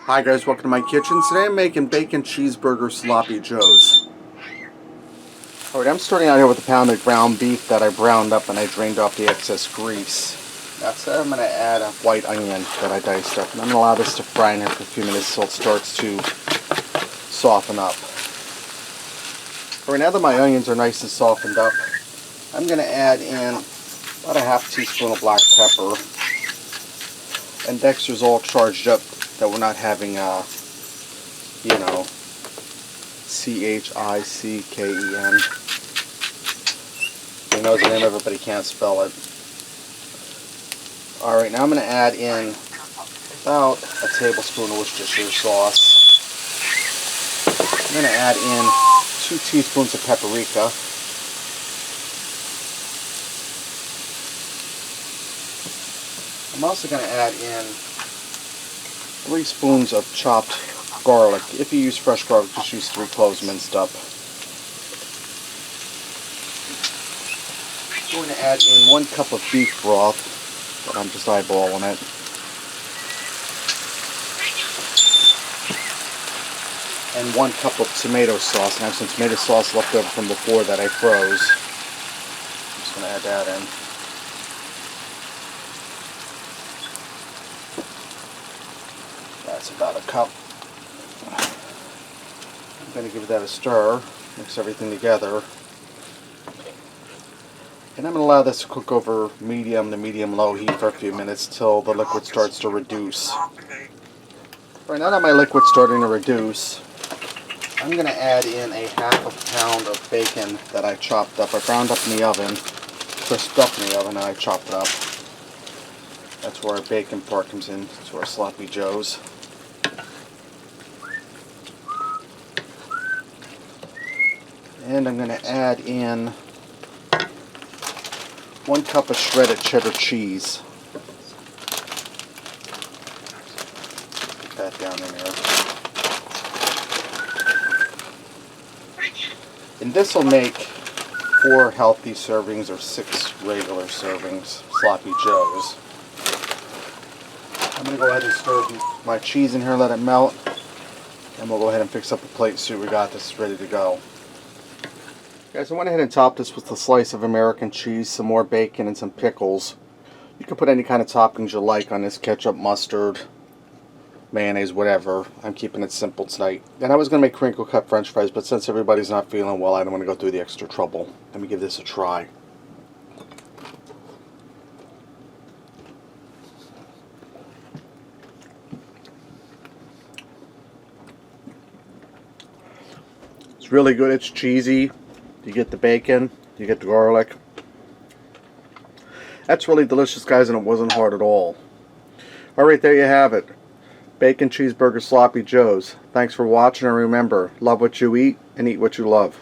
Hi guys, welcome to my kitchen. Today I'm making bacon cheeseburger sloppy joes. Alright, I'm starting out here with a pound of ground beef that I browned up and I drained off the excess grease. That's it. I'm going to add a white onion that I diced up. And I'm going to allow this to fry in here for a few minutes till it starts to soften up. Alright, now that my onions are nice and softened up, I'm going to add in about a half teaspoon of black pepper. And Dexter's all charged up that we're not having C-H-I-C-K-E-N. He knows the name of it, but he can't spell it. Alright, now I'm going to add in about a tablespoon of Worcestershire sauce. I'm going to add in 2 teaspoons of paprika. I'm also going to add in 3 spoons of chopped garlic. If you use fresh garlic, just use 3 cloves minced up. I'm going to add in 1 cup of beef broth, but I'm just eyeballing it. And 1 cup of tomato sauce. And I have some tomato sauce left over from before that I froze. I'm just going to add that in. That's about a cup. I'm going to give that a stir, mix everything together. And I'm going to allow this to cook over medium to medium-low heat for a few minutes till the liquid starts to reduce. Right now that my liquid's starting to reduce, I'm going to add in a half a pound of bacon that I chopped up. I browned up in the oven, crisped up in the oven, and I chopped it up. That's where our bacon part comes in. It's our sloppy joes. And I'm going to add in 1 cup of shredded cheddar cheese. Put that down in there. And this will make 4 healthy servings or 6 regular servings, sloppy joes. I'm going to go ahead and stir my cheese in here, let it melt, and we'll go ahead and fix up a plate and see what we got. This is ready to go. Guys, I went ahead and topped this with a slice of American cheese, some more bacon, and some pickles. You can put any kind of toppings you like on this: ketchup, mustard, mayonnaise, whatever. I'm keeping it simple tonight. And I was going to make crinkle cut french fries, but since everybody's not feeling well, I don't want to go through the extra trouble. Let me give this a try. It's really good. It's cheesy. You get the bacon, you get the garlic. That's really delicious, guys, and it wasn't hard at all. Alright, there you have it. Bacon cheeseburger sloppy joes. Thanks for watching, and remember, love what you eat and eat what you love.